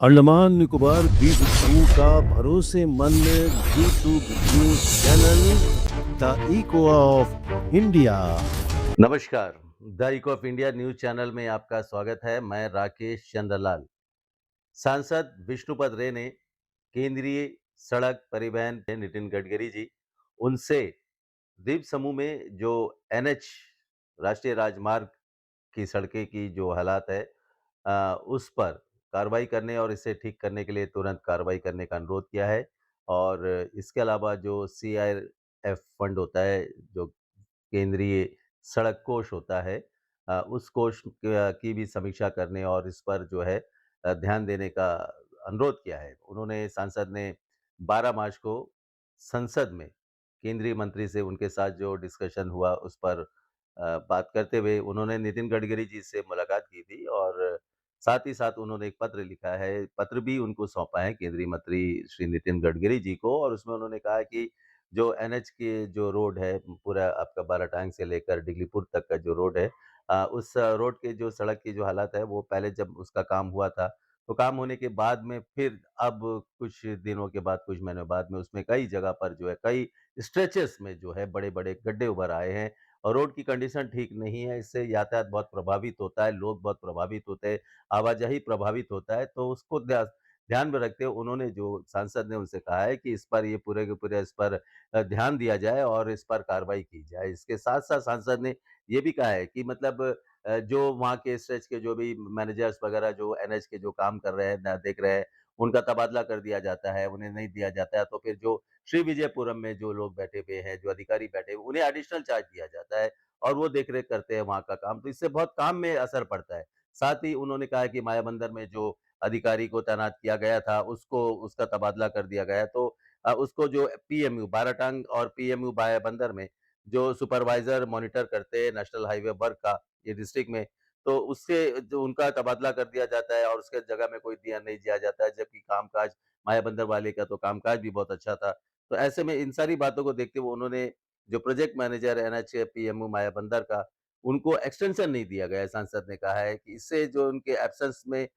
अंडमान निकोबार द्वीप समूह का भरोसेमंद YouTube news channel the echo of India. नमस्कार। The echo of India news channel में आपका स्वागत है। मैं राकेश चंद्रलाल। सांसद विष्णुपद रे ने केंद्रीय सड़क परिवहन नितिन गडकरी जी उनसे द्वीप समूह में जो एनएच राष्ट्रीय राजमार्ग की सड़कें की जो हालात है उस पर कार्रवाई करने और इसे ठीक करने के लिए तुरंत कार्रवाई करने का अनुरोध किया है। और इसके अलावा जो सीआरएफ फंड होता है, जो केंद्रीय सड़क कोष होता है, उस कोष की भी समीक्षा करने और इस पर जो है ध्यान देने का अनुरोध किया है। उन्होंने सांसद ने 12 मार्च को संसद में केंद्रीय मंत्री से उनके साथ जो डिस्कशन हुआ उस पर बात करते हुए उन्होंने नितिन गडकरी जी से मुलाकात की थी और साथ ही साथ उन्होंने एक पत्र लिखा है, पत्र भी उनको सौंपा है केंद्रीय मंत्री श्री नितिन गडकरी जी को। और उसमें उन्होंने कहा है कि जो एनएच के जो रोड है, पूरा आपका बाराटांग से लेकर डिगलीपुर तक का जो रोड है, उस रोड के जो सड़क की जो हालत है वो पहले जब उसका काम हुआ था, तो काम होने के बाद में फिर अब कुछ दिनों के बाद, कुछ महीनों बाद में उसमें कई जगह पर जो है कई स्ट्रेचेस में जो है बड़े-बड़े गड्ढे उभर आए हैं और रोड की कंडीशन ठीक नहीं है। इससे यातायात बहुत प्रभावित होता है, लोग बहुत प्रभावित होते हैं, आवाजाही प्रभावित होता है। तो उसको ध्यान में रखते हुए उन्होंने, जो सांसद ने उनसे कहा है कि इस पर ये पूरे के पूरे इस पर ध्यान दिया जाए और इस पर कार्रवाई की जाए। इसके साथ-साथ सांसद ने ये भी कहा है कि मतलब जो वहाँ के स्ट्रेच के जो भी मैनेजर्स वगैरह जो एनएच के जो काम कर रहे हैं, देख रहे हैं, उनका तबादला कर दिया जाता है, उन्हें नहीं दिया जाता है, तो फिर जो श्रीविजयपुरम में जो लोग बैठे हुए हैं, जो अधिकारी बैठे हुए, उन्हें एडिशनल चार्ज दिया जाता है और वो देख-रेख करते हैं वहाँ का काम, तो इससे बहुत काम में असर पड़ता है। साथ ही उन्होंने कहा कि मायाबंदर में जो अधिकारी को तैनात किया गया था, उसको उसका तबादला कर दिया गया, तो उसको जो पीएमयू बाराटांग और पीएमयू मायाबंदर में जो सुपरवाइज़र मॉनिटर करते हैं नेशनल हाईवे वर्क का ये डिस्ट्रिक्ट में, तो उससे जो उनका तबादला कर दिया जाता है और उसके जगह में कोई दिया नहीं दिया जाता है, जबकि कामकाज मायाबंदर वाले का तो कामकाज भी बहुत अच्छा था। तो ऐसे में इन सारी बातों को देखते हुए उन्होंने जो project manager NH PMO Mayabunder का, उनको एक्सटेंशन नहीं दिया गया है। सांसद ने कहा है कि इससे जो उनके एब्सेंस में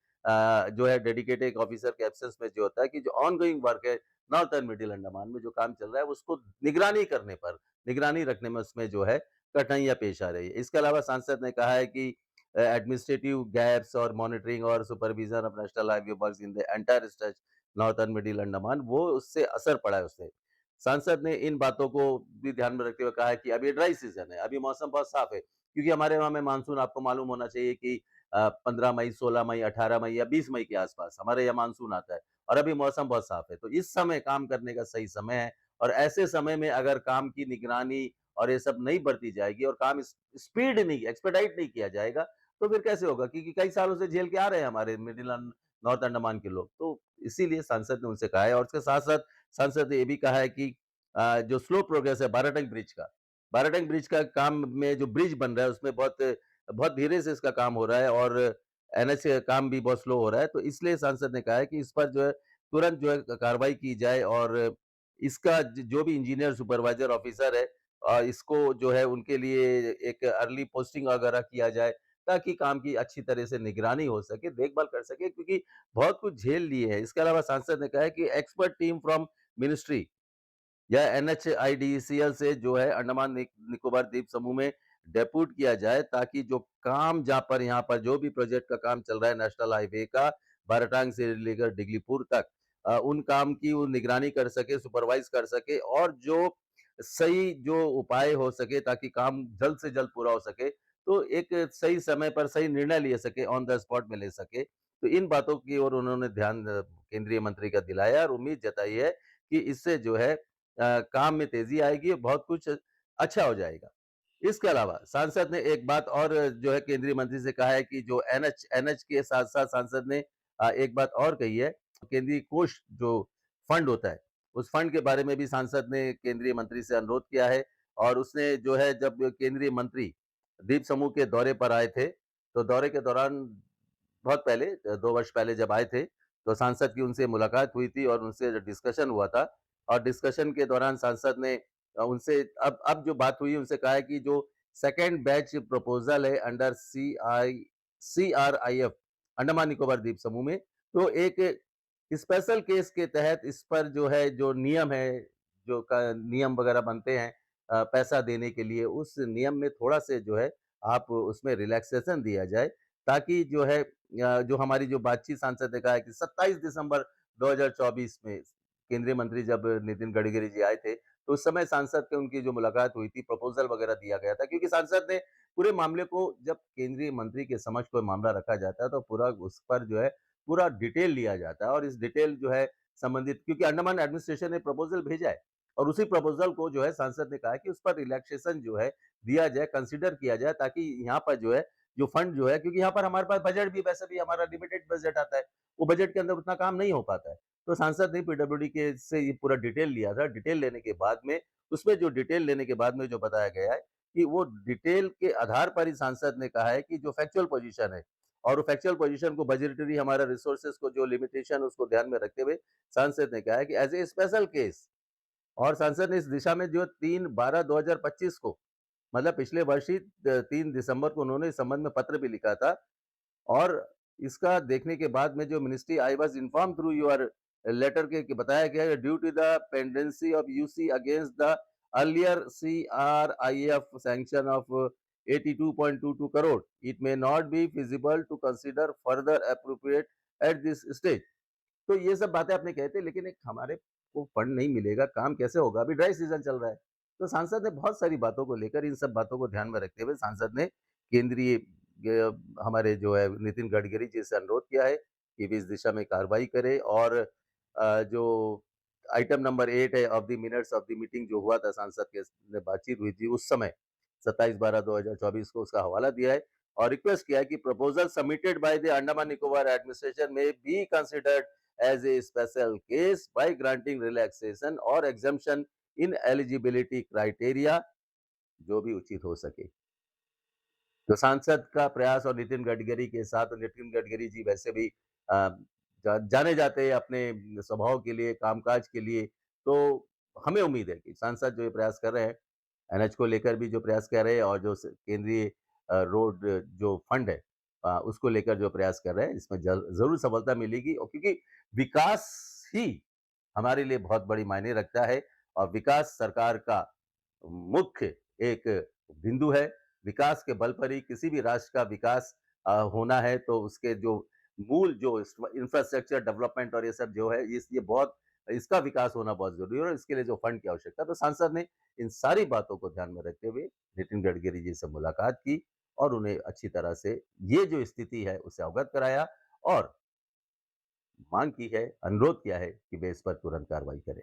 जो है डेडिकेटेड ऑफिसर के एब्सेंस में जो होता है कि जो ऑनगोइंग वर्क है नॉर्थ एंड मिडिल अंडमान में जो काम चल रहा है उसको निगरानी करने पर, निगरानी रखने में उसमें जो है कठिनाइयाँ पेश आ रही है। इसके अलावा सांसद ने कहा है कि एडमिनिस्ट्रेटिव गैप्स और मॉनिटरिंग और supervision of national highway works in the entire stretch north and middle Andaman, वो उससे असर पड़ा है उससे। सांसद ने इन बातों को भी ध्यान में रखते हुए कहा है कि अभी ड्राई सीजन है, अभी मौसम बहुत साफ है, क्योंकि हमारे वहाँ में मानसून आपको मालूम होना चाहिए कि 15 मई, 16 मई, 18 मई या 20 मई के आसपास हमारे यहाँ मानसून आता है और अभी मौसम बहुत साफ है। तो इस समय काम करने का सही समय है और ऐसे समय में अगर काम की निगरानी और ये सब नहीं बरती जाएगी और काम स्पीड नहीं, एक्सपेडाइट नहीं किया जाएगा, तो फिर कैसे होगा? क्योंकि कई सालों से झेल के आ रहे हैं हमारे मिडिल एंड नॉर्थ अंडमान के लोग। तो इसीलिए सांसद ने उनसे कहा है और उसके साथ-साथ सांसद ने ये भी कहा है कि जो स्लो प्रोग्रेस है बाराटंग ब्रिज का काम में जो ब्रिज बन रहा है उसमें बहुत बहुत धीरे से इसका काम हो रहा है और एनएच का काम भी बहुत स्लो हो रहा है। तो इसलिए सांसद ने कहा है कि इस पर जो है तुरंत जो है कार्रवाई की जाए और इसका जो भी इंजीनियर सुपरवाइजर ऑफिसर है इसको जो है उनके लिए एक अर्ली पोस्टिंग वगैरह किया जाए, ताकि काम की अच्छी तरह से निगरानी हो सके, देखभाल कर सके, क्योंकि बहुत कुछ झेल लिए हैं। इसके अलावा सांसद ने कहा है कि एक्सपर्ट टीम फ्रॉम मिनिस्ट्री या एनएचआईडीसीएल से जो है अंडमान निकोबार द्वीप समूह में डेप्यूट किया जाए, ताकि जो काम जहाँ पर यहाँ पर जो भी प्रोजेक्ट का काम चल रहा है नेशनल हाईवे का बाराटांग से लेकर डिगलीपुर तक, उन काम की वो निगरानी कर सके, सुपरवाइज कर सके और जो सही जो उपाय हो सके ताकि काम जल्द से जल्द पूरा हो सके, तो एक सही समय पर सही निर्णय ले सके, ऑन द स्पॉट में ले सके। तो इन बातों की ओर उन्होंने ध्यान केंद्रीय मंत्री का दिलाया और उम्मीद जताई है कि इससे जो है काम में तेजी आएगी, बहुत कुछ अच्छा हो जाएगा। इसके अलावा सांसद ने एक बात और जो है केंद्रीय मंत्री से कहा है कि जो एनएच एनएच के साथ-साथ सांसद ने एक बात और कही है, केंद्रीय कोष जो फंड होता है, उस फंड के बारे में भी सांसद ने केंद्रीय मंत्री से अनुरोध किया है और उसने जो है जब केंद्रीय मंत्री द्वीप समूह के दौरे पर आए थे, तो दौरे के दौरान बहुत पहले 2 वर्ष पहले जब आए थे, तो सांसद की उनसे मुलाकात हुई थी और उनसे जो डिस्कशन हुआ था और डिस्कशन के दौरान सांसद ने उनसे अब जो बात हुई उनसे कहा है कि जो सेकंड बैच प्रपोज़ल है अंडर सीआरआईएफ अंडमान निकोबार द्वीप समूह में, तो एक स्पेशल केस के तहत इस पर जो है, जो नियम है, जो का नियम वगैरह बनते हैं पैसा देने के लिए, उस नियम में थोड़ा से जो है आप उसमें रिलैक्सेशन दिया जाए, ताकि जो है जो हमारी जो बातचीत सांसद ने कहा है कि 27 दिसंबर 2024 में केंद्रीय मंत्री जब नितिन गडकरी जी आए थे, तो उस समय सांसद से उनकी जो मुलाकात हुई थी, प्रपोज़ल वगैरह दिया गया था, क्योंकि सांसद ने पूरे मामले को, जब केंद्रीय मंत्री के समक्ष कोई मामला रखा जाता है, तो पूरा उस पर जो है पूरा डिटेल लिया जाता है, और इस डिटेल जो है संबंधित, क्योंकि अंडमान एडमिनिस्ट्रेशन ने प्रपोज़ल भेजा है, और उसी प्रपोज़ल को जो है सांसद ने कहा है कि उस पर रिलैक्सेशन जो है दिया जाए, कंसीडर किया जाए, ताकि यहाँ पर जो है, जो फंड जो है, क्योंकि यहाँ पर हमारे पास बजट भी, वैसे भी हमारा लिमिटेड बजट आता है, वो बजट के अंदर उतना काम नहीं हो पाता है। तो सांसद ने पीडब्ल्यूडी के से ये पूरा डिटेल लिया था। डिटेल लेने के बाद में, उसमें जो डिटेल लेने के बाद में जो बताया गया है कि वो डिटेल के आधार पर ही सांसद ने कहा है कि जो फैक्चुअल पोजीशन है, और वो फैक्चुअल पोजीशन को, बजटरी हमारा रिसोर्सेज को जो लिमिटेशन, उसको ध्यान में रखते हुए सांसद ने कहा है कि एज ए स्पेशल केस, और सांसद ने इस दिशा में जो 3/12/2025 को, मतलब पिछले वर्ष ही 3 दिसंबर को उन्होंने इस संबंध में पत्र भी लिखा था, और इसका देखने के बाद में जो ministry, I was informed through your letter के, कि बताया गया है due to the pendency of UC against the earlier CRIF sanction of 82.22 crore, it may not be feasible to consider further appropriate at this stage. तो ये सब बातें आपने कहे थे, लेकिन एक हमारे को फंड नहीं मिलेगा, काम कैसे होगा? अभी ड्राई सीजन चल रहा है। तो सांसद ने बहुत सारी बातों को लेकर, इन सब बातों को ध्यान में रखते हुए सांसद ने केंद्रीय हमारे जो है नितिन गडकरी जी से अनुरोध किया है कि वे इस दिशा में कार्रवाई करें, और जो आइटम नंबर 8 है of the minutes of the meeting, जो हुआ था सांसद के ने बातचीत हुई थी उस समय 27/12/2024 को, उसका हवाला दिया है, और रिक्वेस्ट किया है कि proposal submitted by the Andaman Nicobar administration में be considered as a special case by granting relaxation or exemption in eligibility criteria, जो भी उचित हो सके। तो सांसद का प्रयास, और नितिन गडकरी के साथ, नितिन गडकरी जी वैसे भी जाने जाते हैं अपने स्वभाव के लिए, कामकाज के लिए, तो हमें उम्मीद है कि सांसद जो ये प्रयास कर रहे हैं, एनएच को लेकर भी जो प्रयास कर रहे हैं, और जो केंद्रीय रोड जो फंड है उसको लेकर जो प्रयास कर रहे हैं, इसमें जरूर सफलता मिलेगी, और क्योंकि विकास ही हमारे लिए बहुत बड़ी मायने रखता है, और विकास सरकार का मुख्य एक बिंदु है। विकास के बल पर ही किसी भी राष्ट्र का विकास होना है, तो उसके जो मूल जो इंफ्रास्ट्रक्चर डेवलपमेंट और ये सब जो है, ये बहुत, इसका विकास होना बहुत जरूरी है, और इसके लिए जो फंड की आवश्यकता है। तो सांसद ने इन सारी बातों को ध्यान में रखते हुए नितिन गडकरी जी से मुलाकात की, और उन्हें अच्छी तरह से ये जो स्थिति है उससे अवगत कराया, और मांग की है, अनुरोध किया है कि वे इस पर तुरंत कार्रवाई करें।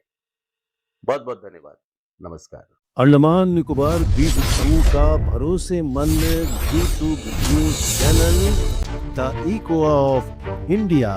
बहुत बहुत धन्यवाद। नमस्कार। अंडमान निकोबार द्वीप समूह का भरोसेमंद G2 news channel the echo of India.